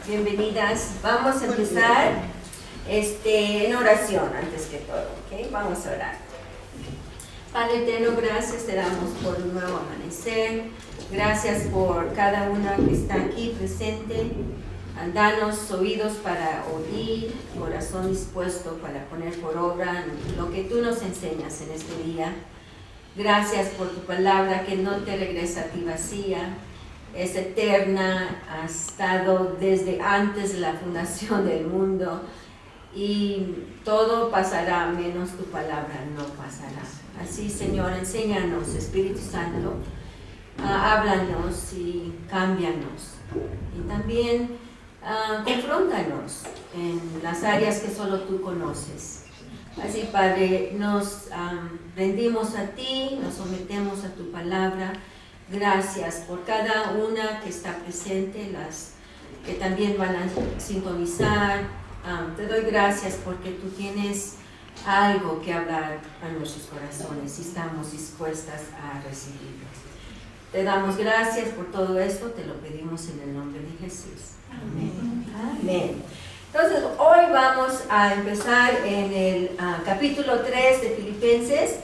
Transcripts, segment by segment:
Bienvenidas. Vamos a empezar en oración antes que todo, ¿ok? Vamos a orar. Padre eterno, gracias te damos por un nuevo amanecer. Gracias por cada una que está aquí presente. Danos oídos para oír, corazón dispuesto para poner por obra lo que tú nos enseñas en este día. Gracias por tu palabra que no te regresa a ti vacía. Es eterna, ha estado desde antes de la fundación del mundo y todo pasará menos tu palabra no pasará. Así, Señor, enséñanos, Espíritu Santo, háblanos y cámbianos y también confróntanos en las áreas que solo tú conoces. Así, Padre, nos rendimos a ti, nos sometemos a tu palabra. Gracias por cada una que está presente, las que también van a sintonizar. Te doy gracias porque tú tienes algo que hablar a nuestros corazones y estamos dispuestas a recibirlo. Te damos gracias por todo esto, te lo pedimos en el nombre de Jesús. Amén. Amén. Entonces, hoy vamos a empezar en el capítulo 3 de Filipenses.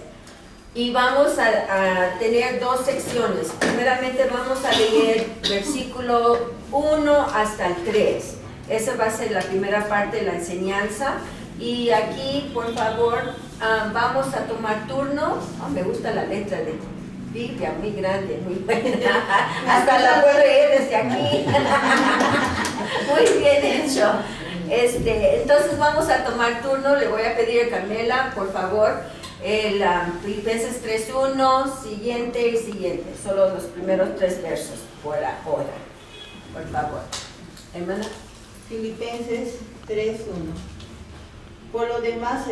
Y vamos a tener dos secciones. Primeramente vamos a leer versículo 1 hasta el 3. Esa va a ser la primera parte de la enseñanza. Y aquí, por favor, vamos a tomar turno. Me gusta la letra de Biblia, muy grande, muy buena. Hasta la puedo leer desde aquí. Muy bien hecho. Entonces vamos a tomar turno. Le voy a pedir a Carmela, por favor, el Filipenses 3:1, siguiente y siguiente, solo los primeros 3 versos por ahora, por favor. Hermana. Filipenses 3:1. Por lo demás,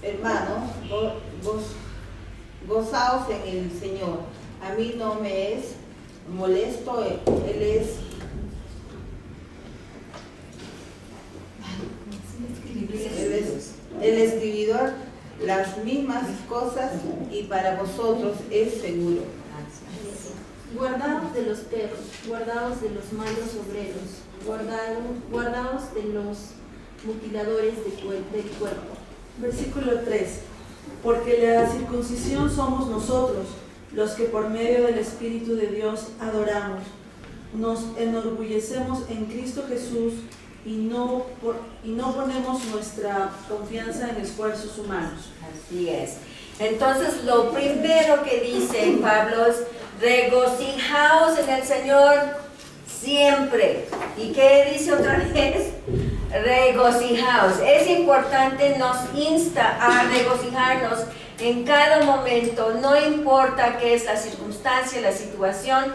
hermanos, gozaos en el Señor. A mí no me es molesto, el escribidor las mismas cosas y para vosotros es seguro. Guardaos de los perros, guardaos de los malos obreros, guardaos de los mutiladores del cuerpo. Versículo 3. Porque la circuncisión somos nosotros, los que por medio del Espíritu de Dios adoramos. Nos enorgullecemos en Cristo Jesús y no ponemos nuestra confianza en esfuerzos humanos. Así es. Entonces, lo primero que dice Pablo es: regocijaos en el Señor siempre. ¿Y qué dice otra vez? Regocijaos. Es importante, nos insta a regocijarnos en cada momento, no importa qué es la circunstancia, la situación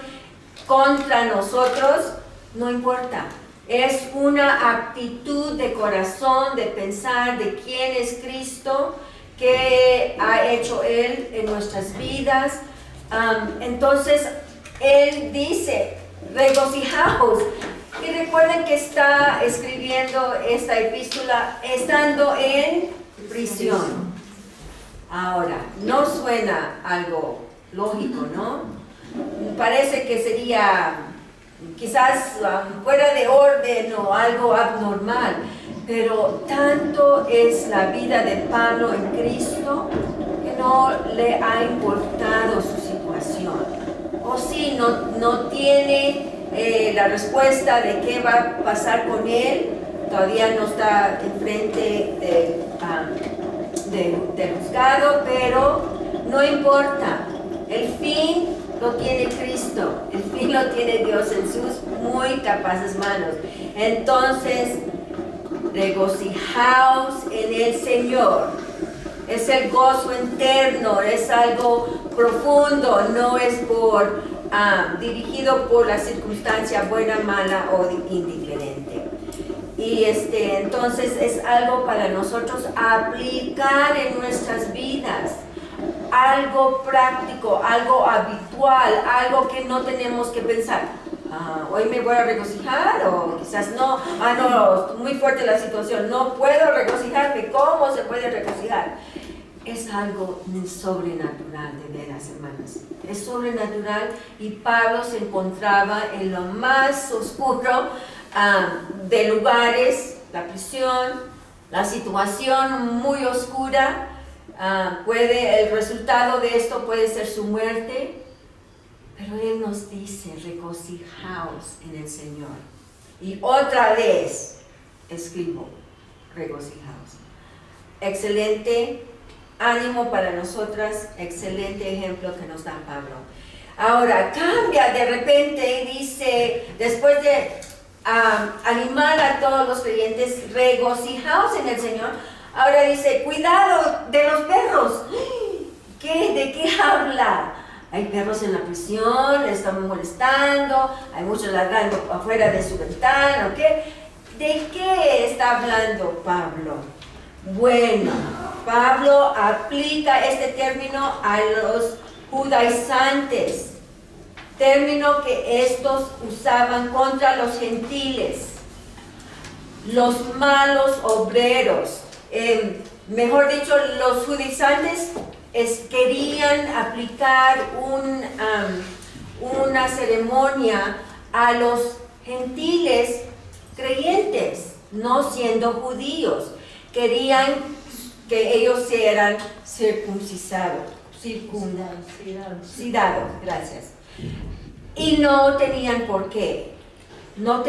contra nosotros, no importa. Es una actitud de corazón, de pensar de quién es Cristo, qué ha hecho Él en nuestras vidas. Entonces, Él dice, regocijaos. Y recuerden que está escribiendo esta epístola estando en prisión. Ahora, no suena algo lógico, ¿no? Parece que sería quizás fuera de orden o algo abnormal, pero tanto es la vida de Pablo en Cristo que no le ha importado su situación. O si no tiene la respuesta de qué va a pasar con él, todavía no está enfrente del juzgado, pero no importa, el fin lo tiene Cristo, el fin lo tiene Dios en sus muy capaces manos. Entonces, regocijaos en el Señor. Es el gozo interno, es algo profundo, no es dirigido por la circunstancia buena, mala o indiferente. Y entonces es algo para nosotros aplicar en nuestras vidas. Algo práctico, algo habitual, algo que no tenemos que pensar. Hoy me voy a regocijar o quizás no. No, muy fuerte la situación, no puedo regocijarme. ¿Cómo se puede regocijar? Es algo sobrenatural, de veras, hermanas. Es sobrenatural y Pablo se encontraba en lo más oscuro de lugares, la prisión, la situación muy oscura. El resultado de esto puede ser su muerte, pero Él nos dice, regocijaos en el Señor. Y otra vez escribo, regocijaos. Excelente ánimo para nosotras, excelente ejemplo que nos da Pablo. Ahora cambia de repente y dice, después de animar a todos los creyentes, regocijaos en el Señor, ahora dice, cuidado de los perros. ¿De qué habla? Hay perros en la prisión, le están molestando, hay muchos ladrando afuera de su ventana, ¿ok? ¿De qué está hablando Pablo? Bueno, Pablo aplica este término a los judaizantes, término que estos usaban contra los gentiles, los malos obreros. Mejor dicho, los judaizantes querían aplicar una ceremonia a los gentiles creyentes, no siendo judíos. Querían que ellos eran circuncidados, gracias. Y no tenían por qué. No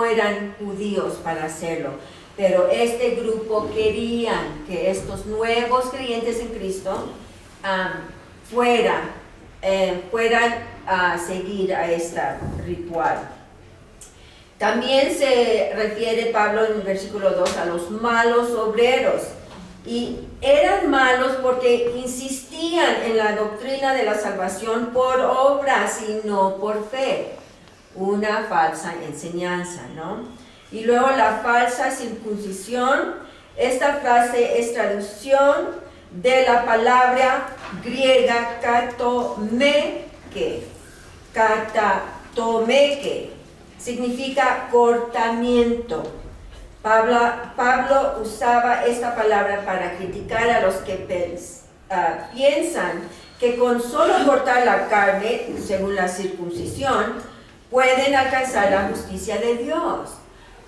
eran judíos para hacerlo. Pero este grupo querían que estos nuevos creyentes en Cristo fueran a seguir a este ritual. También se refiere Pablo en el versículo 2 a los malos obreros. Y eran malos porque insistían en la doctrina de la salvación por obras y no por fe. Una falsa enseñanza, ¿no? Y luego la falsa circuncisión. Esta frase es traducción de la palabra griega katomeke. Katomeke significa cortamiento. Pablo usaba esta palabra para criticar a los que piensan que con solo cortar la carne, según la circuncisión, pueden alcanzar la justicia de Dios.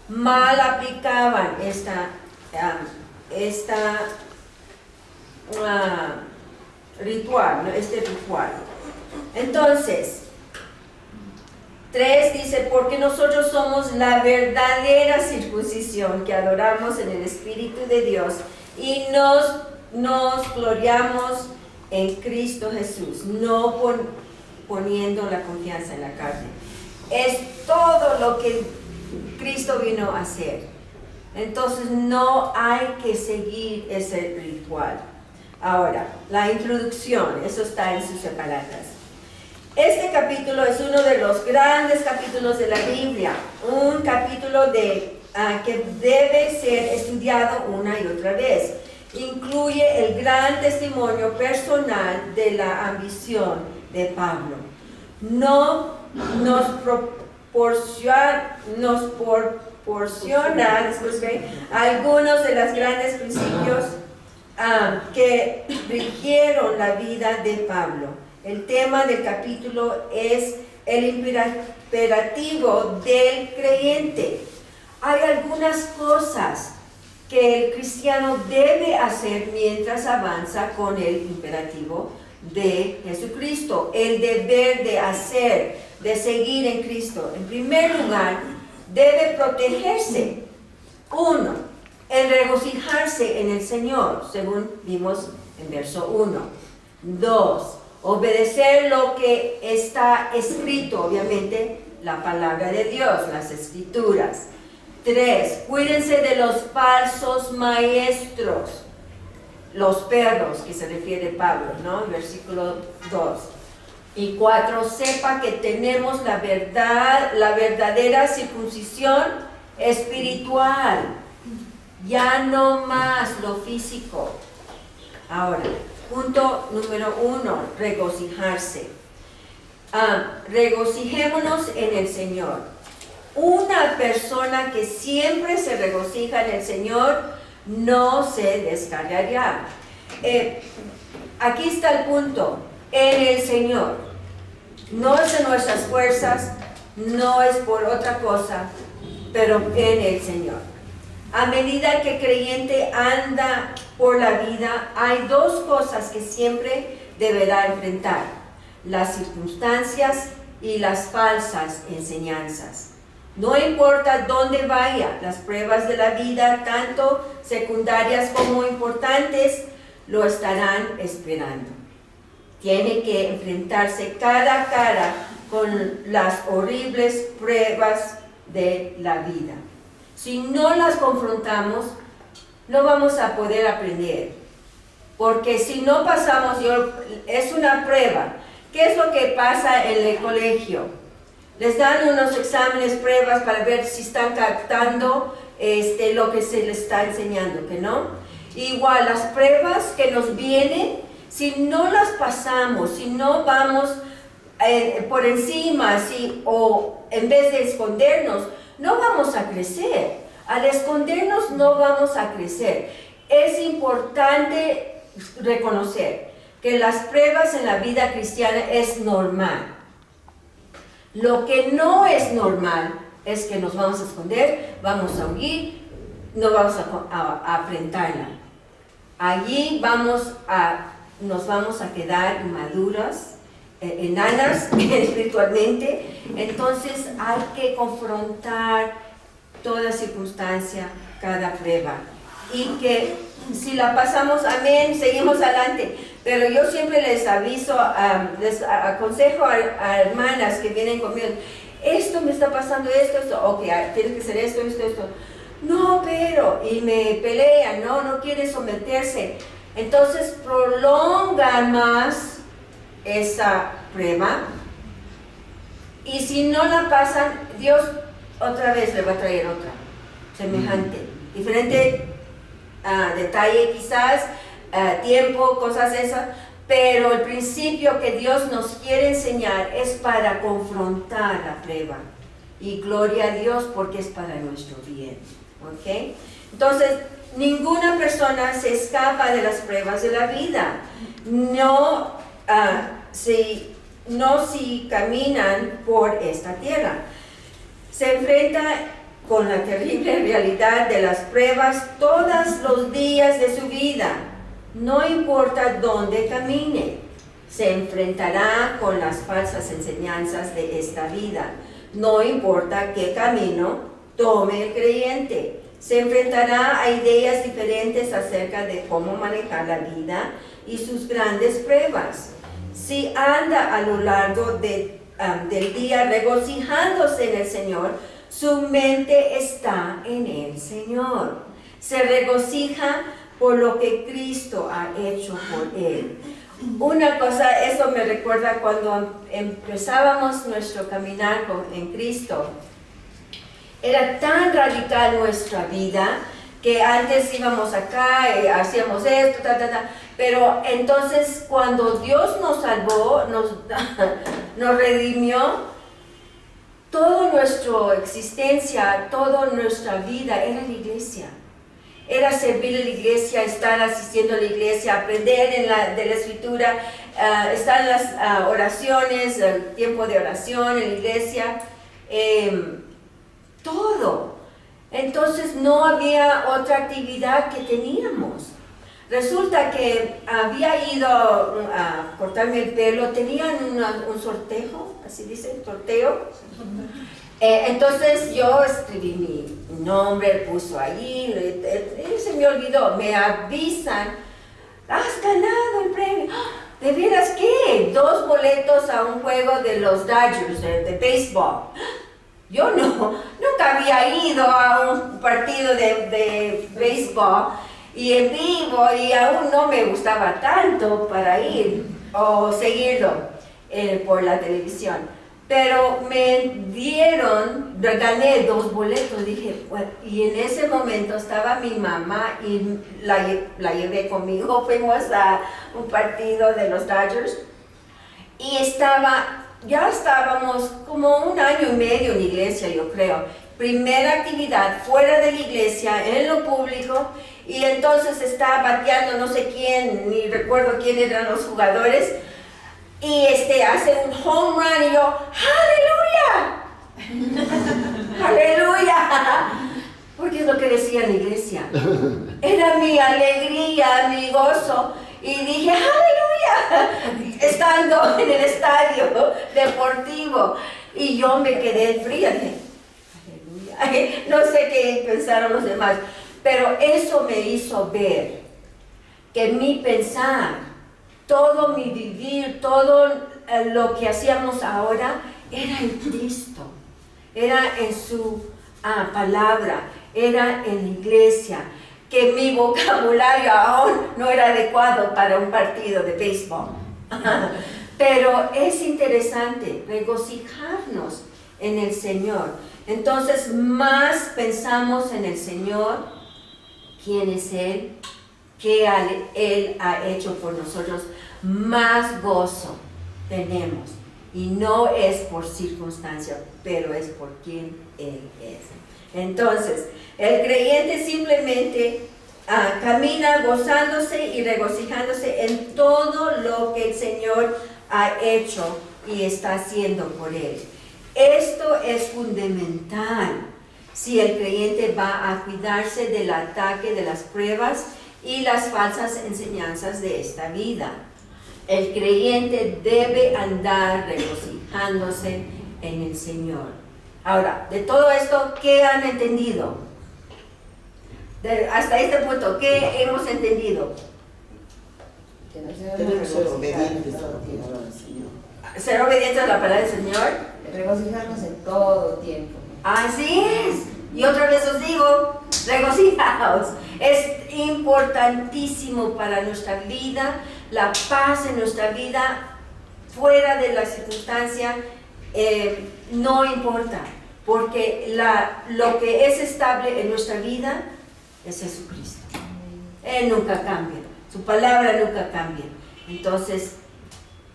Mal aplicaban este ritual. Entonces, 3 dice, porque nosotros somos la verdadera circuncisión que adoramos en el Espíritu de Dios y nos gloriamos en Cristo Jesús, no poniendo la confianza en la carne. Es todo lo que Cristo vino a hacer. Entonces no hay que seguir ese ritual. Ahora, la introducción, eso está en sus separatas. Este capítulo es uno de los grandes capítulos de la Biblia, un capítulo que debe ser estudiado una y otra vez. Incluye el gran testimonio personal de la ambición de Pablo. Nos proporciona algunos de los grandes principios que rigieron la vida de Pablo. El tema del capítulo es el imperativo del creyente. Hay algunas cosas que el cristiano debe hacer mientras avanza con el imperativo de Jesucristo. El deber de hacer, de seguir en Cristo. En primer lugar, debe protegerse. 1. El regocijarse en el Señor, según vimos en verso 1. 2. Obedecer lo que está escrito, obviamente, la palabra de Dios, las escrituras. 3. Cuídense de los falsos maestros, los perros, que se refiere Pablo, ¿no? Versículo 2. Y 4. Sepa que tenemos la verdadera circuncisión espiritual, ya no más lo físico. Ahora, punto número 1, regocijarse. Regocijémonos en el Señor. Una persona que siempre se regocija en el Señor no se descargará. Aquí está el punto, en el Señor. No es en nuestras fuerzas, no es por otra cosa, pero en el Señor. A medida que el creyente anda por la vida, hay dos cosas que siempre deberá enfrentar: las circunstancias y las falsas enseñanzas. No importa dónde vaya, las pruebas de la vida, tanto secundarias como importantes, lo estarán esperando. Tiene que enfrentarse cara a cara con las horribles pruebas de la vida. Si no las confrontamos, no vamos a poder aprender. Porque si no pasamos, es una prueba. ¿Qué es lo que pasa en el colegio? Les dan unos exámenes, pruebas para ver si están captando lo que se les está enseñando, ¿que no? Igual, las pruebas que nos vienen, si no las pasamos, si no vamos por encima, o en vez de escondernos, no vamos a crecer. Al escondernos no vamos a crecer. Es importante reconocer que las pruebas en la vida cristiana es normal. Lo que no es normal es que nos vamos a esconder, vamos a huir, no vamos a enfrentarla. Allí nos vamos a quedar inmaduras, enanas espiritualmente. Entonces hay que confrontar toda circunstancia, cada prueba. Y que si la pasamos, amén, seguimos adelante. Pero yo siempre les aviso, les aconsejo a hermanas que vienen conmigo: esto me está pasando, esto, ok, tienes que hacer esto. No, pero, y me pelean, no quieren someterse. Entonces prolongan más esa prueba. Y si no la pasan, Dios otra vez le va a traer otra, semejante, diferente detalle quizás, tiempo, cosas esas, pero el principio que Dios nos quiere enseñar es para confrontar la prueba. Y gloria a Dios, porque es para nuestro bien, ¿ok? Entonces, ninguna persona se escapa de las pruebas de la vida. Si caminan por esta tierra. Se enfrenta con la terrible realidad de las pruebas todos los días de su vida. No importa dónde camine, se enfrentará con las falsas enseñanzas de esta vida. No importa qué camino tome el creyente, se enfrentará a ideas diferentes acerca de cómo manejar la vida y sus grandes pruebas. Si anda a lo largo del día regocijándose en el Señor, su mente está en el Señor. Se regocija por lo que Cristo ha hecho por él. Una cosa, eso me recuerda cuando empezábamos nuestro caminar en Cristo. Era tan radical nuestra vida que antes íbamos acá, hacíamos esto, pero entonces cuando Dios nos salvó, nos redimió, toda nuestra existencia, toda nuestra vida era la iglesia. Era servir a la iglesia, estar asistiendo a la iglesia, aprender de la escritura, estar en las oraciones, el tiempo de oración en la iglesia, todo. Entonces no había otra actividad que teníamos. Resulta que había ido a cortarme el pelo, tenían un sorteo, así dicen, sorteo. Entonces yo escribí mi nombre, puso allí, se me olvidó, me avisan: has ganado el premio. ¿De veras qué? 2 boletos a un juego de los Dodgers, de béisbol. Yo nunca había ido a un partido de béisbol y en vivo, y aún no me gustaba tanto para ir o seguirlo por la televisión. Pero gané 2 boletos, dije, bueno, y en ese momento estaba mi mamá y la llevé conmigo, fuimos a un partido de los Dodgers y ya estábamos como 1 año y medio en la iglesia, yo creo. Primera actividad fuera de la iglesia, en lo público, y entonces estaba bateando no sé quién, ni recuerdo quién eran los jugadores, y hace un home run y yo, ¡aleluya! ¡Aleluya! es lo que decía la iglesia. Era mi alegría, mi gozo. Y dije, aleluya, estando en el estadio deportivo. Y yo me quedé fría, dije, aleluya. No sé qué pensaron los demás, pero eso me hizo ver que mi pensar, todo mi vivir, todo lo que hacíamos ahora, era en Cristo, era en su palabra, era en la iglesia, que mi vocabulario aún no era adecuado para un partido de béisbol. Pero es interesante regocijarnos en el Señor. Entonces, más pensamos en el Señor, quién es Él, qué Él ha hecho por nosotros, más gozo tenemos. Y no es por circunstancia, pero es por quién Él es. Entonces, el creyente simplemente camina gozándose y regocijándose en todo lo que el Señor ha hecho y está haciendo por Él. Esto es fundamental si el creyente va a cuidarse del ataque de las pruebas y las falsas enseñanzas de esta vida. El creyente debe andar regocijándose en el Señor. Ahora, de todo esto, ¿qué han entendido? Hasta este punto, ¿qué hemos entendido? Que nos debemos ser obedientes a la palabra del Señor. Ser obedientes a la palabra del Señor. Regocijarnos en todo tiempo. Así es. Y otra vez os digo, regocijaos. Es importantísimo para nuestra vida, la paz en nuestra vida, fuera de la circunstancia, no importa, porque lo que es estable en nuestra vida es Jesucristo. Él nunca cambia, su palabra nunca cambia. Entonces,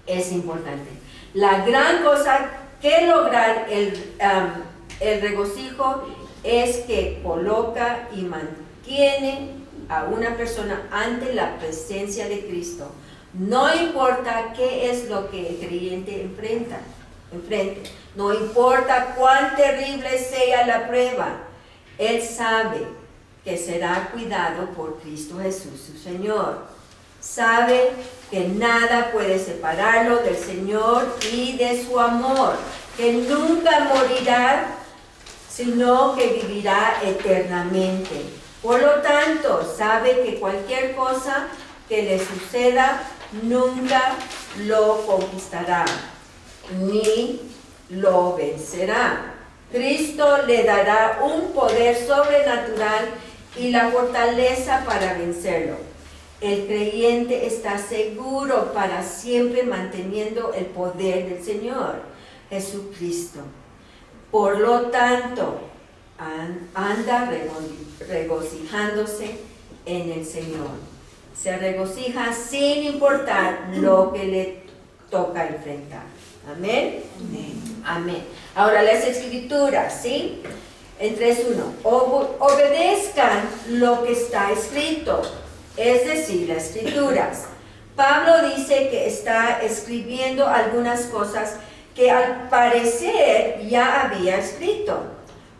es importante. La gran cosa que lograr el regocijo es que coloca y mantiene a una persona ante la presencia de Cristo. No importa qué es lo que el creyente enfrente. No importa cuán terrible sea la prueba, él sabe que será cuidado por Cristo Jesús, su Señor. Sabe que nada puede separarlo del Señor y de su amor, que nunca morirá, sino que vivirá eternamente. Por lo tanto, sabe que cualquier cosa que le suceda nunca lo conquistará, ni lo vencerá. Cristo le dará un poder sobrenatural y la fortaleza para vencerlo. El creyente está seguro para siempre manteniendo el poder del Señor, Jesucristo. Por lo tanto, anda regocijándose en el Señor. Se regocija sin importar lo que le toca enfrentar. Amén. Amén. Amén. Ahora las escrituras, ¿sí? En 3:1. Obedezcan lo que está escrito, es decir, las escrituras. Pablo dice que está escribiendo algunas cosas que al parecer ya había escrito.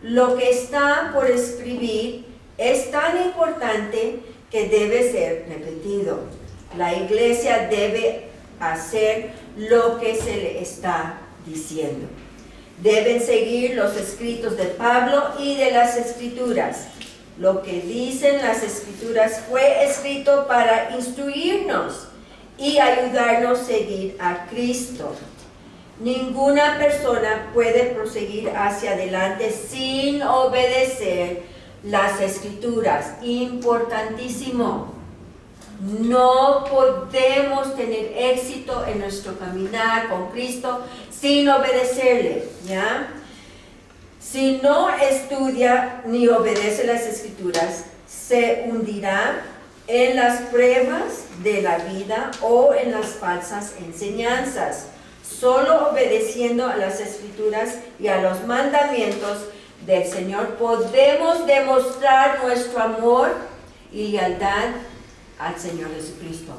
Lo que está por escribir es tan importante que debe ser repetido. La iglesia debe hacer lo que se le está diciendo. Deben seguir los escritos de Pablo y de las escrituras. Lo que dicen las escrituras fue escrito para instruirnos y ayudarnos a seguir a Cristo. Ninguna persona puede proseguir hacia adelante sin obedecer las escrituras. Importantísimo. No podemos tener éxito en nuestro caminar con Cristo sin obedecerle, ¿ya? Si no estudia ni obedece las escrituras, se hundirá en las pruebas de la vida o en las falsas enseñanzas. Solo obedeciendo a las escrituras y a los mandamientos del Señor podemos demostrar nuestro amor y lealtad al Señor Jesucristo.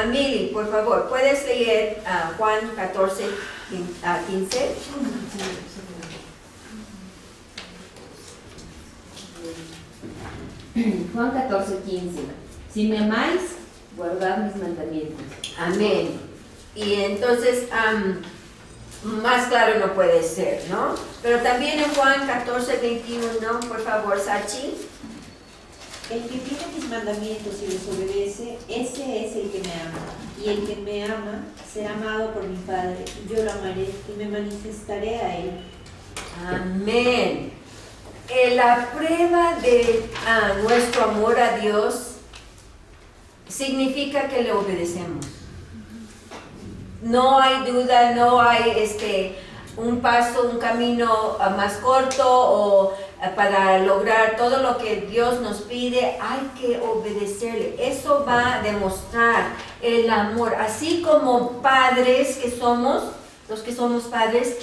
Mili, por favor, ¿puedes leer Juan 14, 15? Juan 14, 15. Si me amáis, guardad mis mandamientos. Amén. Y entonces, más claro no puede ser, ¿no? Pero también en Juan 14, 21, por favor, Sachi. El que tiene mis mandamientos y los obedece, ese es el que me ama. Y el que me ama será amado por mi Padre, y yo lo amaré y me manifestaré a él. Amén. La prueba de nuestro amor a Dios significa que le obedecemos. No hay duda, no hay un paso, un camino más corto o para lograr todo lo que Dios nos pide, hay que obedecerle. Eso va a demostrar el amor. Así como padres que somos, los que somos padres,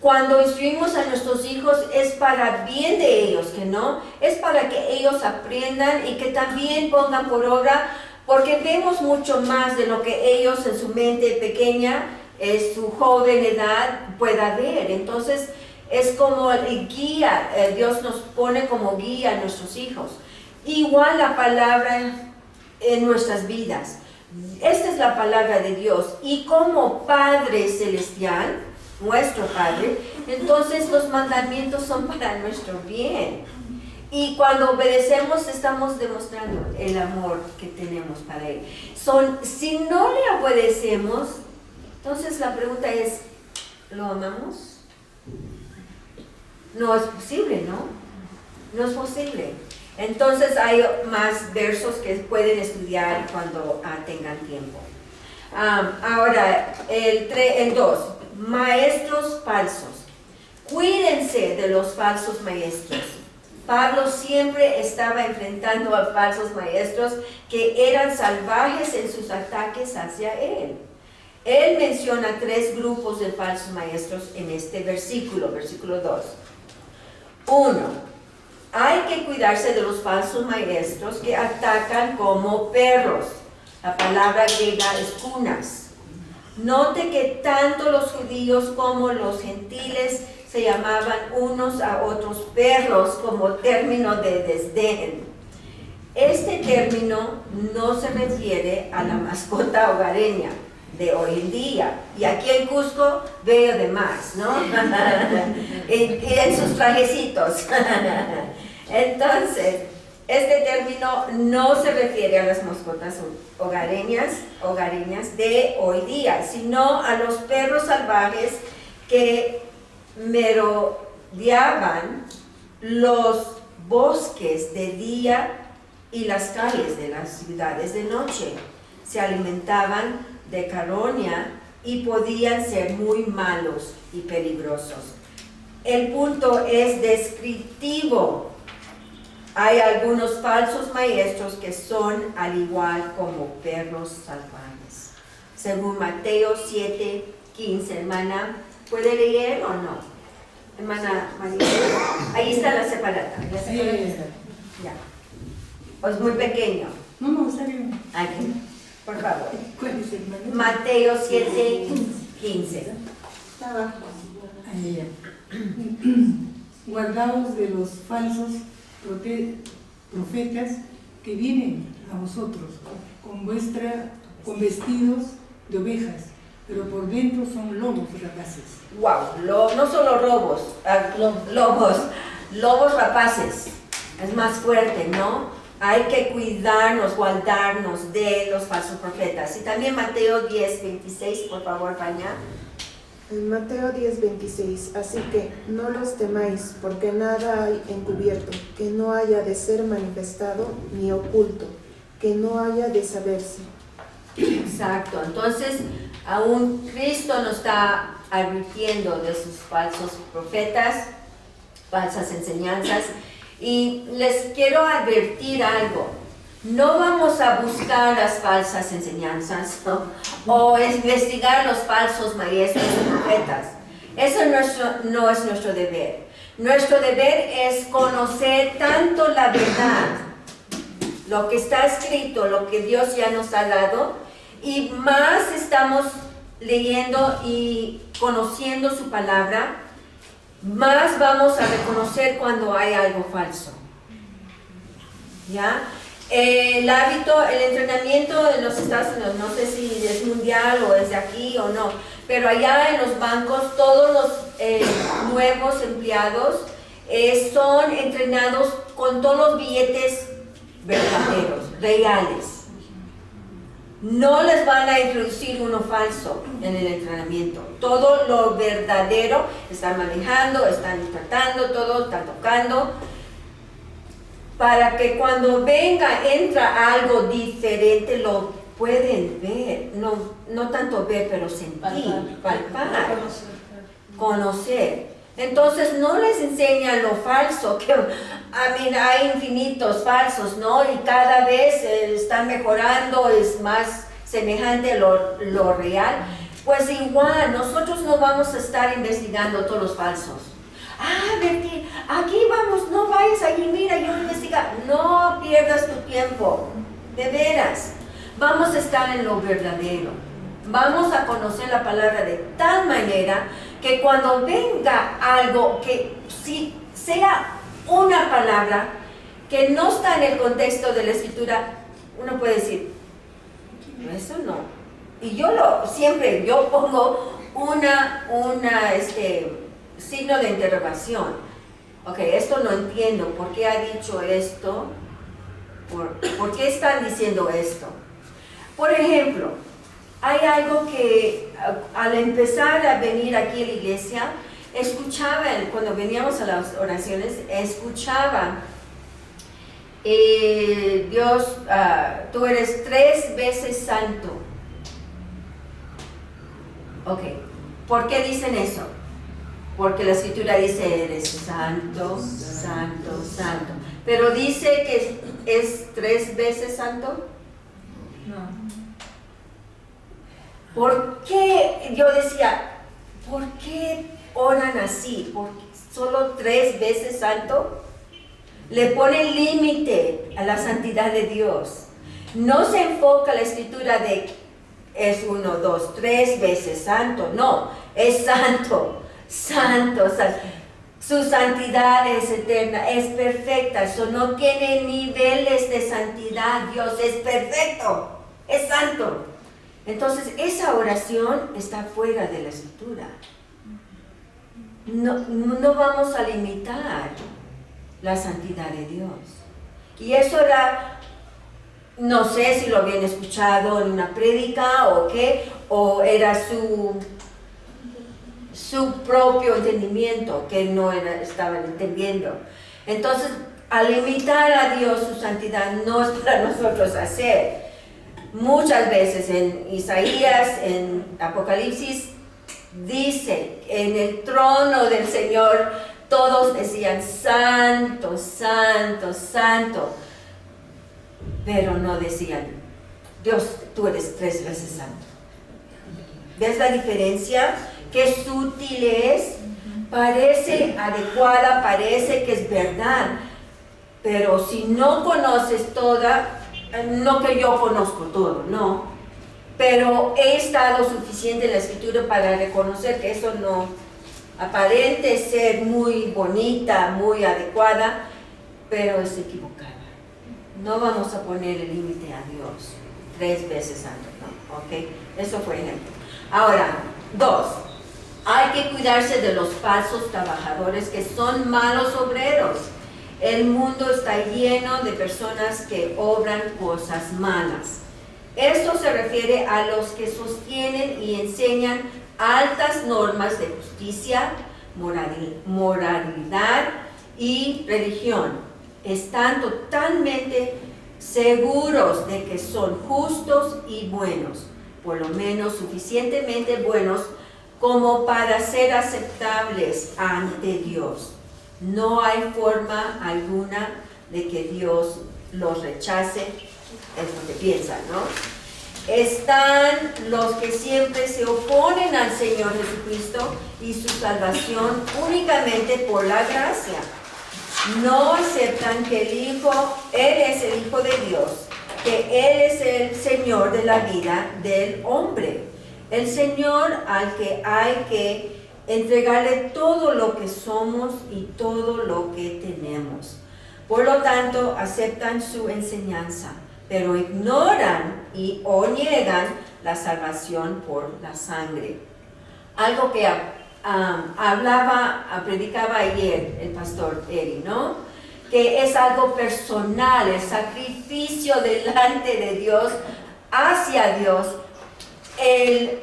cuando instruimos a nuestros hijos es para bien de ellos, que no, es para que ellos aprendan y que también pongan por obra, porque vemos mucho más de lo que ellos en su mente pequeña, su joven edad pueda ver. Entonces es como el guía, Dios nos pone como guía a nuestros hijos. Igual la palabra en nuestras vidas. Esta es la palabra de Dios. Y como Padre Celestial, nuestro Padre, entonces los mandamientos son para nuestro bien. Y cuando obedecemos estamos demostrando el amor que tenemos para Él. Si no le obedecemos, entonces la pregunta es, ¿lo amamos? No es posible, ¿no? No es posible. Entonces hay más versos que pueden estudiar cuando tengan tiempo. Ahora, el 2, maestros falsos. Cuídense de los falsos maestros. Pablo siempre estaba enfrentando a falsos maestros que eran salvajes en sus ataques hacia él. Él menciona 3 grupos de falsos maestros en este versículo 2. 1. Hay que cuidarse de los falsos maestros que atacan como perros. La palabra griega es kunas. Note que tanto los judíos como los gentiles se llamaban unos a otros perros como término de desdén. Este término no se refiere a la mascota hogareña de hoy en día. Y aquí en Cusco veo de más, ¿no? y en sus trajecitos. Entonces, este término no se refiere a las mascotas hogareñas de hoy día, sino a los perros salvajes que merodeaban los bosques de día y las calles de las ciudades de noche. Se alimentaban de carroña y podían ser muy malos y peligrosos. El punto es descriptivo. Hay algunos falsos maestros que son al igual como perros salvajes. Según Mateo 7:15, hermana, ¿puede leer o no? Hermana María, ahí está la separata. Ya. Pues muy pequeño. No, está bien. Aquí, por favor. ¿Cuál es, hermano? Mateo 7:15. Está abajo. Ahí ya. Guardaos de los falsos profetas que vienen a vosotros con vestidos de ovejas, pero por dentro son lobos rapaces. Wow, no solo lobos rapaces. Es más fuerte, ¿no? Hay que cuidarnos, guardarnos de los falsos profetas. Y también Mateo 10:26, por favor, Paña. En Mateo 10:26, así que no los temáis, porque nada hay encubierto, que no haya de ser manifestado, ni oculto, que no haya de saberse. Exacto, entonces aún Cristo nos está advirtiendo de sus falsos profetas, falsas enseñanzas, y les quiero advertir algo. No vamos a buscar las falsas enseñanzas, ¿no? O investigar los falsos maestros y profetas. Eso no es nuestro deber. Nuestro deber es conocer tanto la verdad, lo que está escrito, lo que Dios ya nos ha dado, y más estamos leyendo y conociendo su palabra, más vamos a reconocer cuando hay algo falso. ¿ya? El hábito, el entrenamiento en los Estados Unidos, no sé si es mundial o es de aquí o no, pero allá en los bancos todos los nuevos empleados son entrenados con todos los billetes verdaderos, reales. No les van a introducir uno falso en el entrenamiento. Todo lo verdadero están manejando, están tratando, todo están tocando, para que cuando entra algo diferente, lo pueden ver, no tanto ver, pero sentir, palpar, conocer. Entonces no les enseñan lo falso, que hay infinitos falsos, ¿no? Y cada vez están mejorando, es más semejante a lo real. Pues igual, nosotros no vamos a estar investigando todos los falsos. Betty, aquí vamos, no vayas allí, mira, yo investigo. No pierdas tu tiempo, de veras. Vamos a estar en lo verdadero. Vamos a conocer la palabra de tal manera que cuando venga algo que si sea una palabra que no está en el contexto de la escritura, uno puede decir, eso no. Y yo siempre pongo signo de interrogación. Ok, esto no entiendo. ¿Por qué ha dicho esto? ¿Por qué están diciendo esto? Por ejemplo, hay algo que al empezar a venir aquí a la iglesia, escuchaba, cuando veníamos a las oraciones, escuchaba, Dios, tú eres 3 veces santo. Ok, ¿por qué dicen eso? Porque la escritura dice, eres santo, santo, santo. Pero dice que es 3 veces santo. No. ¿Por qué? Yo decía, ¿por qué oran así? ¿Por qué solo 3 veces santo? Le ponen límite a la santidad de Dios. No se enfoca la escritura de es 1, 2, 3 veces santo. No, es santo, santo, santo. Su santidad es eterna, es perfecta. Eso no tiene niveles de santidad. Dios es perfecto, es santo. Entonces, esa oración está fuera de la escritura. No vamos a limitar la santidad de Dios. Y eso era, no sé si lo habían escuchado en una prédica o qué, o era su propio entendimiento que no estaban entendiendo. Entonces, al limitar a Dios su santidad no es para nosotros hacer. Muchas veces en Isaías, en Apocalipsis, dice, en el trono del Señor, todos decían, santo, santo, santo, pero no decían, Dios, tú eres 3 veces santo. ¿Ves la diferencia? Qué sutil es, parece adecuada, parece que es verdad, pero si no conoces toda, no que yo conozco todo, no, pero he estado suficiente en la escritura para reconocer que eso no aparente ser muy bonita, muy adecuada, pero es equivocada. No vamos a poner el límite a Dios 3 veces santo, ¿no? ¿Ok? Eso fue ejemplo. Ahora, 2. Hay que cuidarse de los falsos trabajadores que son malos obreros. El mundo está lleno de personas que obran cosas malas. Esto se refiere a los que sostienen y enseñan altas normas de justicia, moralidad y religión. Están totalmente seguros de que son justos y buenos, por lo menos suficientemente buenos como para ser aceptables ante Dios. No hay forma alguna de que Dios los rechace, es lo que piensan, ¿no? Están los que siempre se oponen al Señor Jesucristo y su salvación únicamente por la gracia. No aceptan que Él es el Hijo de Dios, que Él es el Señor de la vida del hombre, el Señor al que hay que entregarle todo lo que somos y todo lo que tenemos. Por lo tanto, aceptan su enseñanza, pero ignoran o niegan la salvación por la sangre. Algo que predicaba ayer el pastor Eri, ¿no? Que es algo personal, el sacrificio delante de Dios, hacia Dios. El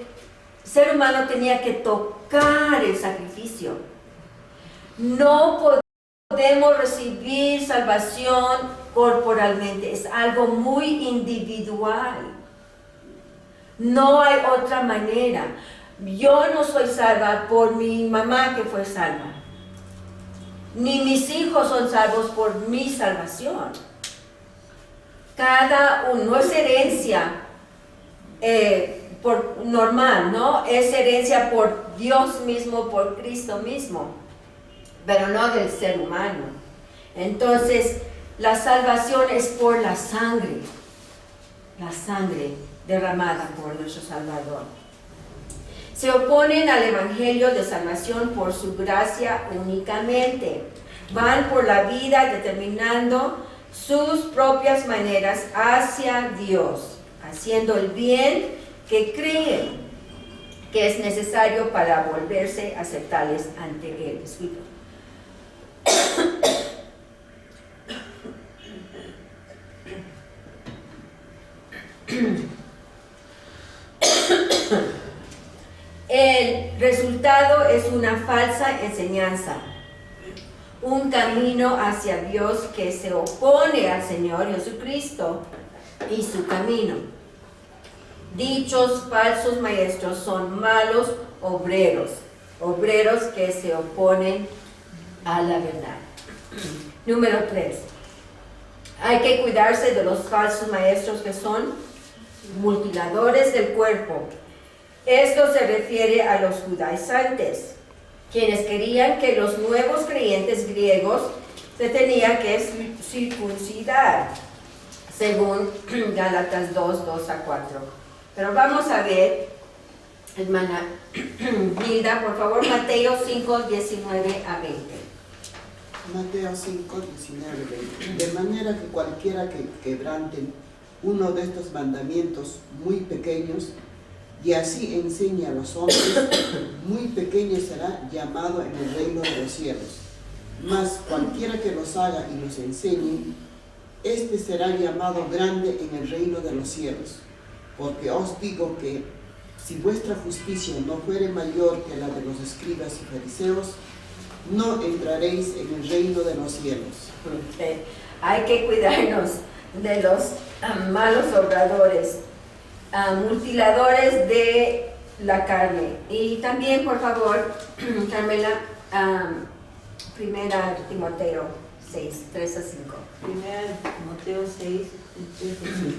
ser humano tenía que tocar el sacrificio. No podemos recibir salvación corporalmente, es algo muy individual. No hay otra manera. Yo no soy salva por mi mamá que fue salva, ni mis hijos son salvos por mi salvación. Cada uno, no es herencia normal, ¿no? Es herencia por Dios mismo, por Cristo mismo, pero no del ser humano. Entonces, la salvación es por la sangre derramada por nuestro Salvador. Se oponen al Evangelio de salvación por su gracia únicamente. Van por la vida determinando sus propias maneras hacia Dios, haciendo el bien que creen que es necesario para volverse aceptables ante Él. El resultado es una falsa enseñanza, un camino hacia Dios que se opone al Señor Jesucristo y su camino. Dichos falsos maestros son malos obreros que se oponen a la verdad. Número 3. Hay que cuidarse de los falsos maestros que son mutiladores del cuerpo. Esto se refiere a los judaizantes, quienes querían que los nuevos creyentes griegos se tenían que circuncidar, según Gálatas 2:2-4. Pero vamos a ver, hermana Hilda, por favor, Mateo 5:19-20. Mateo 5:19-20. De manera que cualquiera que quebrante uno de estos mandamientos muy pequeños, y así enseña a los hombres, muy pequeño será llamado en el reino de los cielos. Mas cualquiera que los haga y los enseñe, este será llamado grande en el reino de los cielos. Porque os digo que si vuestra justicia no fuere mayor que la de los escribas y fariseos, no entraréis en el reino de los cielos. Hay que cuidarnos de los malos obradores, mutiladores de la carne. Y también, por favor, Carmela, primera Timoteo 6, 3-5. Primera Timoteo 6, 3-5.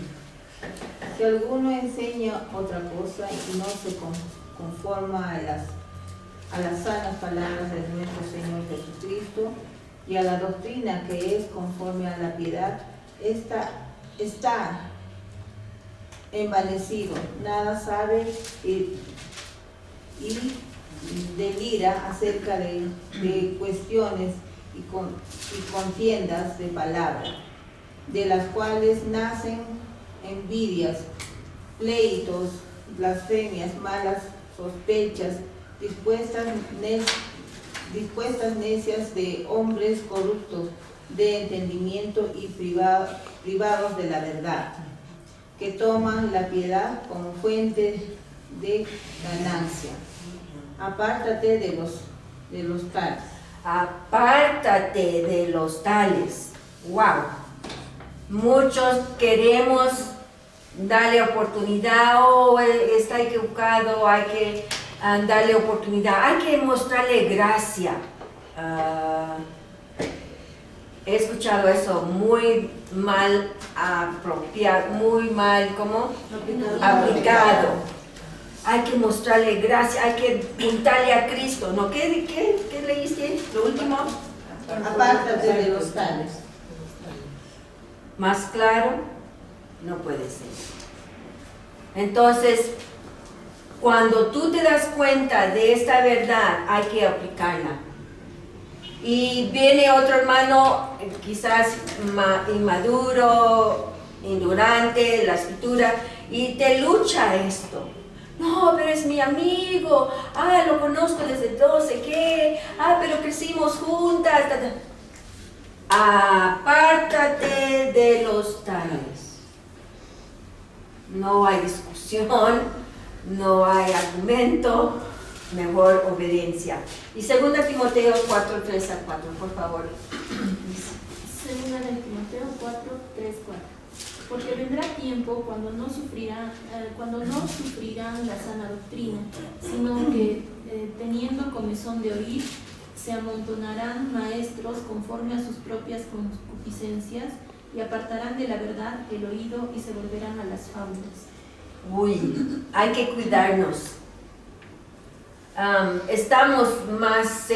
Si alguno enseña otra cosa y no se conforma a las sanas palabras de nuestro Señor Jesucristo y a la doctrina que es conforme a la piedad, está envanecido, nada sabe y delira acerca de cuestiones y contiendas de palabra, de las cuales nacen envidias, pleitos, blasfemias, malas sospechas, dispuestas necias de hombres corruptos de entendimiento y privados de la verdad, que toman la piedad como fuente de ganancia. Apártate de los tales. Apártate de los tales. Wow. Muchos queremos darle oportunidad, está equivocado, hay que darle oportunidad, hay que mostrarle gracia. He escuchado eso muy mal apropiado, muy mal, ¿cómo? Aplicado. Hay que mostrarle gracia, hay que juntarle a Cristo, ¿no? ¿Qué leíste? Lo último. Apártate de los tales. Más claro, no puede ser. Entonces, cuando tú te das cuenta de esta verdad, hay que aplicarla. y viene otro hermano quizás inmaduro, ignorante, la escritura, y te lucha esto. No, pero es mi amigo, lo conozco desde 12, ¿qué? Pero crecimos juntas. Apártate de los tales. No hay discusión, no hay argumento, mejor obediencia. Y 2 Timoteo 4, 3 a 4, por favor. 2 Timoteo 4, 3, 4. Porque vendrá tiempo cuando no sufrirán la sana doctrina, sino que teniendo comezón de oír, se amontonarán maestros conforme a sus propias concupiscencias y apartarán de la verdad el oído y se volverán a las fábulas. Uy, hay que cuidarnos. Estamos más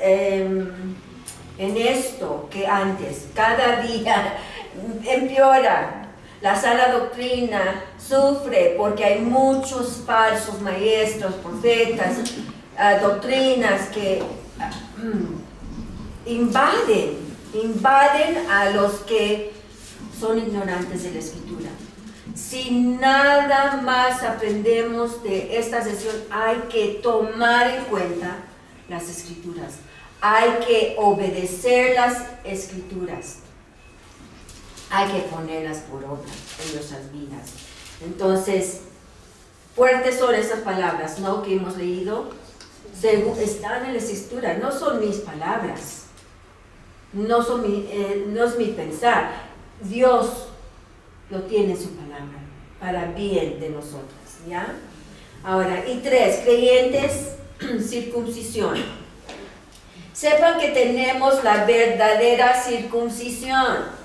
en esto que antes. Cada día empeora. La sana doctrina sufre porque hay muchos falsos maestros, profetas, doctrinas que invaden a los que son ignorantes de la Escritura. Si nada más aprendemos de esta sesión, hay que tomar en cuenta las Escrituras. Hay que obedecer las Escrituras. Hay que ponerlas por obra en nuestras vidas. Entonces, fuertes son esas palabras, ¿no?, que hemos leído. Están en las Escrituras, no son mis palabras. No es mi pensar. Dios lo tiene en su palabra, para bien de nosotros, ¿ya? Ahora, y 3, creyentes, circuncisión. Sepan que tenemos la verdadera circuncisión.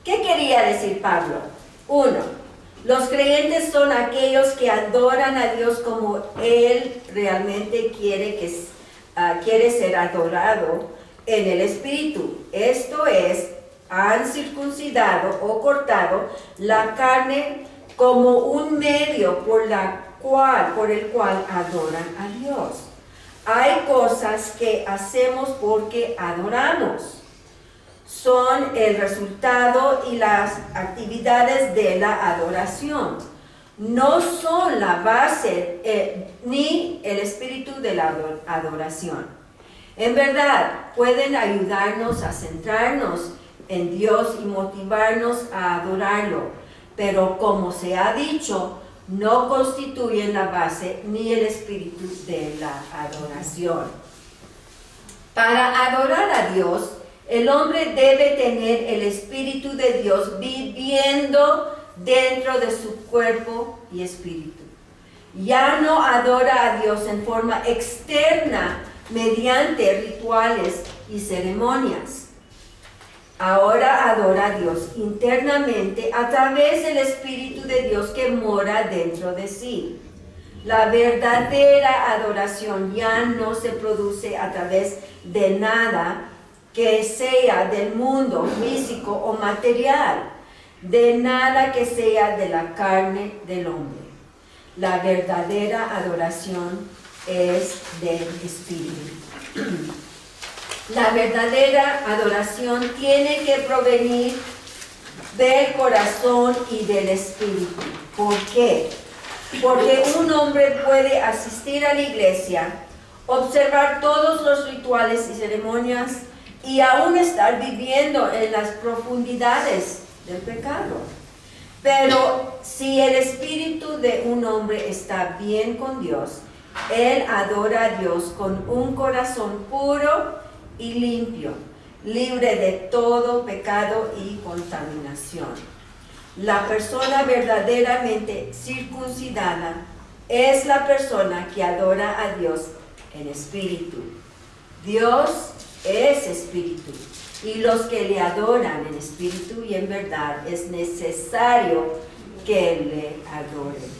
¿Qué quería decir Pablo? 1, los creyentes son aquellos que adoran a Dios como Él realmente quiere ser adorado en el Espíritu. Esto es, han circuncidado o cortado la carne como un medio por el cual adoran a Dios. Hay cosas que hacemos porque adoramos. Son el resultado y las actividades de la adoración. No son la base ni el espíritu de la adoración. En verdad, pueden ayudarnos a centrarnos en Dios y motivarnos a adorarlo, pero como se ha dicho, no constituyen la base ni el espíritu de la adoración. Para adorar a Dios, el hombre debe tener el Espíritu de Dios viviendo dentro de su cuerpo y espíritu. Ya no adora a Dios en forma externa mediante rituales y ceremonias. Ahora adora a Dios internamente a través del Espíritu de Dios que mora dentro de sí. La verdadera adoración ya no se produce a través de nada que sea del mundo físico o material, de nada que sea de la carne del hombre. La verdadera adoración es del Espíritu. La verdadera adoración tiene que provenir del corazón y del Espíritu. ¿Por qué? Porque un hombre puede asistir a la iglesia, observar todos los rituales y ceremonias y aún estar viviendo en las profundidades del pecado. Pero si el espíritu de un hombre está bien con Dios, él adora a Dios con un corazón puro y limpio, libre de todo pecado y contaminación. La persona verdaderamente circuncidada es la persona que adora a Dios en espíritu. Dios es espíritu, y los que le adoran en espíritu y en verdad es necesario que le adoren,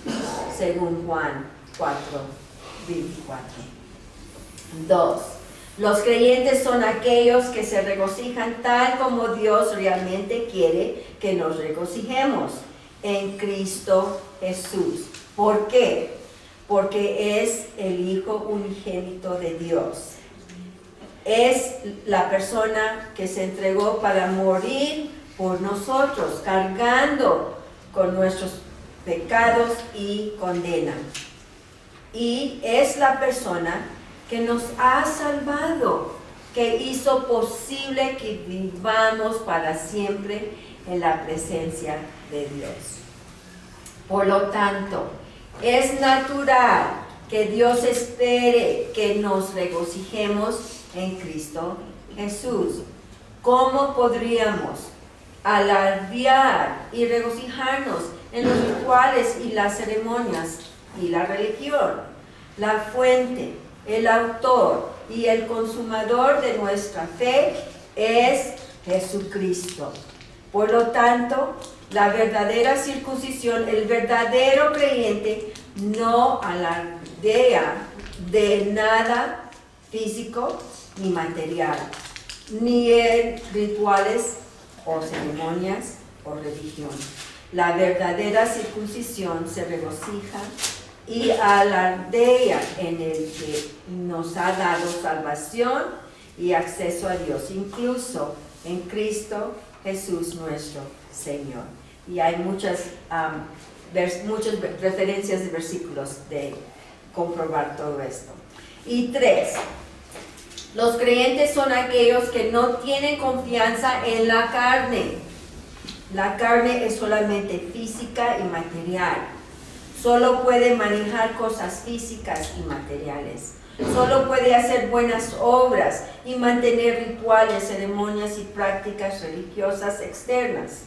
según Juan 4:24. 2. Los creyentes son aquellos que se regocijan tal como Dios realmente quiere que nos regocijemos en Cristo Jesús. ¿Por qué? Porque es el Hijo unigénito de Dios. es la persona que se entregó para morir por nosotros, cargando con nuestros pecados y condena. Y es la persona que nos ha salvado, que hizo posible que vivamos para siempre en la presencia de Dios. Por lo tanto, es natural que Dios espere que nos regocijemos en Cristo Jesús. ¿Cómo podríamos alardear y regocijarnos en los rituales y las ceremonias y la religión? La fuente, el autor y el consumador de nuestra fe es Jesucristo. Por lo tanto, la verdadera circuncisión, el verdadero creyente, no alardea de nada físico ni material, ni en rituales o ceremonias o religión. La verdadera circuncisión se regocija y alardea en el que nos ha dado salvación y acceso a Dios, incluso en Cristo Jesús nuestro Señor. Y hay muchas referencias de versículos de comprobar todo esto. Y 3, los creyentes son aquellos que no tienen confianza en la carne. La carne es solamente física y material. Solo puede manejar cosas físicas y materiales. Solo puede hacer buenas obras y mantener rituales, ceremonias y prácticas religiosas externas.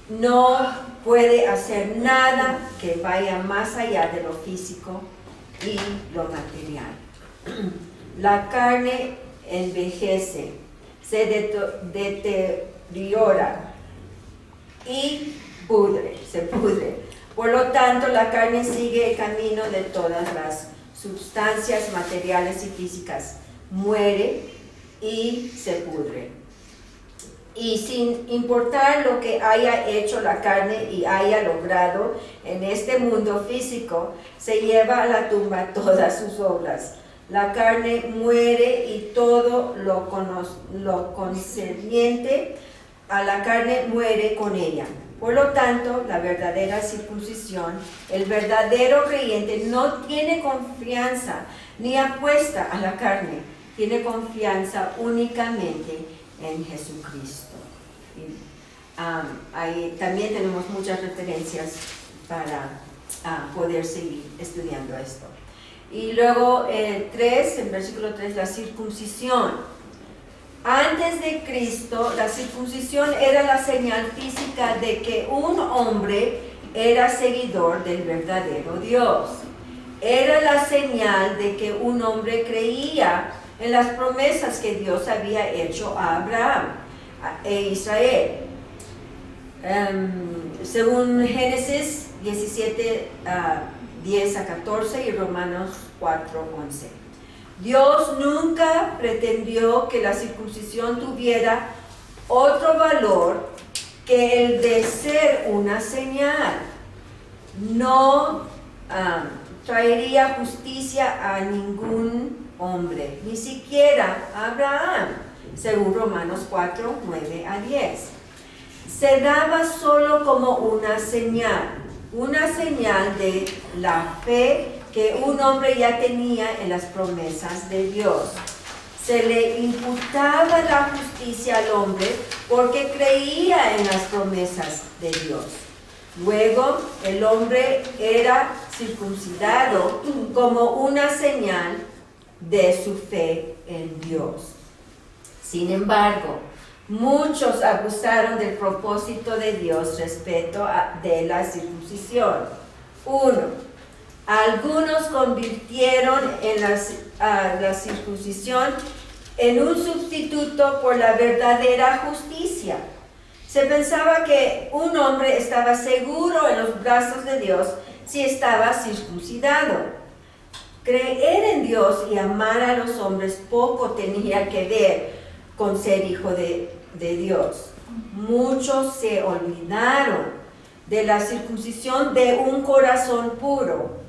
No puede hacer nada que vaya más allá de lo físico y lo material. La carne envejece, se deteriora y se pudre. Por lo tanto, la carne sigue el camino de todas las sustancias materiales y físicas. Muere y se pudre. Y sin importar lo que haya hecho la carne y haya logrado en este mundo físico, se lleva a la tumba todas sus obras. La carne muere y todo lo concerniente a la carne muere con ella. Por lo tanto, la verdadera circuncisión, el verdadero creyente no tiene confianza ni apuesta a la carne, tiene confianza únicamente en Jesucristo. Ahí también tenemos muchas referencias para poder seguir estudiando esto. Y luego en versículo 3, la circuncisión. Antes de Cristo, la circuncisión era la señal física de que un hombre era seguidor del verdadero Dios. Era la señal de que un hombre creía en las promesas que Dios había hecho a Abraham e Israel. Según Génesis 17, 10 a 14 y Romanos 4, 11. Dios nunca pretendió que la circuncisión tuviera otro valor que el de ser una señal. No traería justicia a ningún hombre, ni siquiera a Abraham, según Romanos 4, 9 a 10. Se daba solo como una señal de la fe que un hombre ya tenía en las promesas de Dios. Se le imputaba la justicia al hombre porque creía en las promesas de Dios. Luego, el hombre era circuncidado como una señal de su fe en Dios. Sin embargo, muchos abusaron del propósito de Dios respecto de la circuncisión. 1. Algunos convirtieron en la circuncisión en un sustituto por la verdadera justicia. Se pensaba que un hombre estaba seguro en los brazos de Dios si estaba circuncidado. Creer en Dios y amar a los hombres poco tenía que ver con ser hijo de Dios. Muchos se olvidaron de la circuncisión de un corazón puro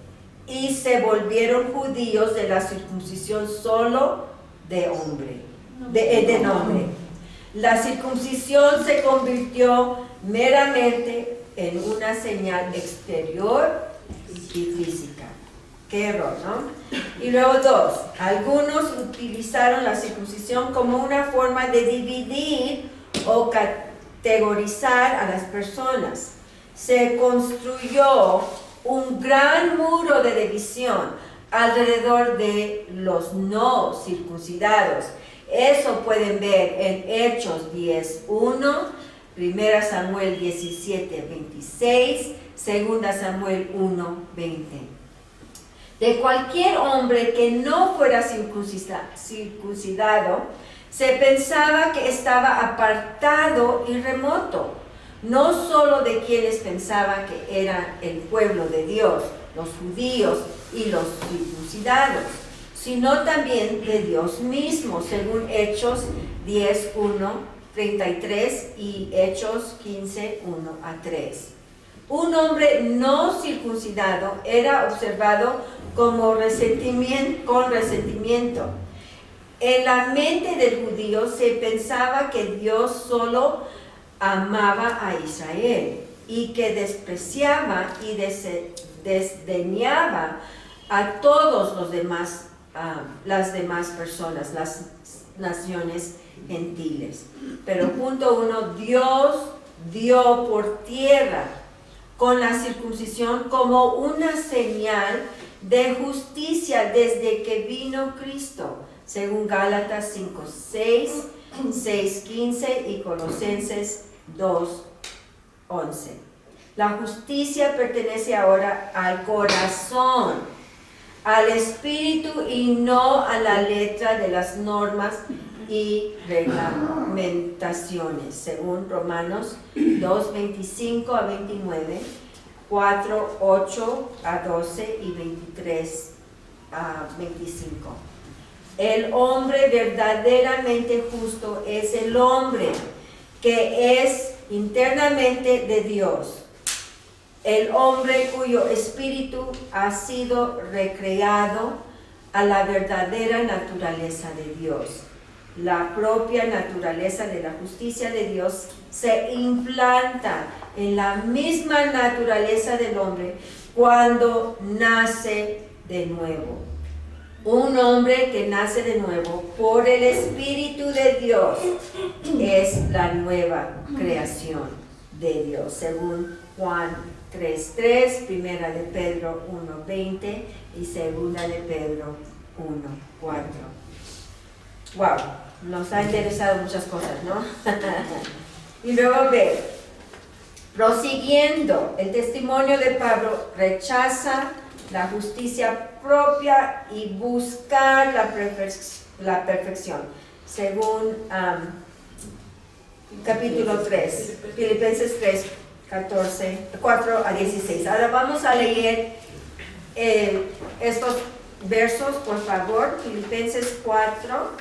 y se volvieron judíos de la circuncisión solo de nombre. La circuncisión se convirtió meramente en una señal exterior y física. Qué error, ¿no? Y luego 2. Algunos utilizaron la circuncisión como una forma de dividir o categorizar a las personas. Se construyó un gran muro de división alrededor de los no circuncidados. Eso pueden ver en Hechos 10:1, 1 Samuel 17:26, 2 Samuel 1:20. De cualquier hombre que no fuera circuncidado, se pensaba que estaba apartado y remoto, no solo de quienes pensaban que eran el pueblo de Dios, los judíos y los circuncidados, sino también de Dios mismo, según Hechos 10:1-33 y Hechos 15:1-3. Un hombre no circuncidado era observado con resentimiento. En la mente del judío se pensaba que Dios solo amaba a Israel y que despreciaba y desdeñaba a todos los demás, las demás personas, las naciones gentiles. Pero punto 1, Dios dio por tierra con la circuncisión como una señal de justicia desde que vino Cristo, según Gálatas 5:6, 6:15 y Colosenses 2:11. La justicia pertenece ahora al corazón, al espíritu y no a la letra de las normas y reglamentaciones, según Romanos 2:25-29, 4:8-12 y 23-25. El hombre verdaderamente justo es el hombre que es internamente de Dios, el hombre cuyo espíritu ha sido recreado a la verdadera naturaleza de Dios. La propia naturaleza de la justicia de Dios se implanta en la misma naturaleza del hombre cuando nace de nuevo. Un hombre que nace de nuevo por el Espíritu de Dios es la nueva creación de Dios, según Juan 3:3, 1 de Pedro 1:20 y 2 de Pedro 1:4. Wow, nos ha interesado muchas cosas, ¿no? Y luego prosiguiendo, el testimonio de Pablo rechaza la justicia propia y buscar la perfección, según capítulo 3, Filipenses 3, 4-16. Ahora vamos a leer estos versos, por favor. Filipenses 4,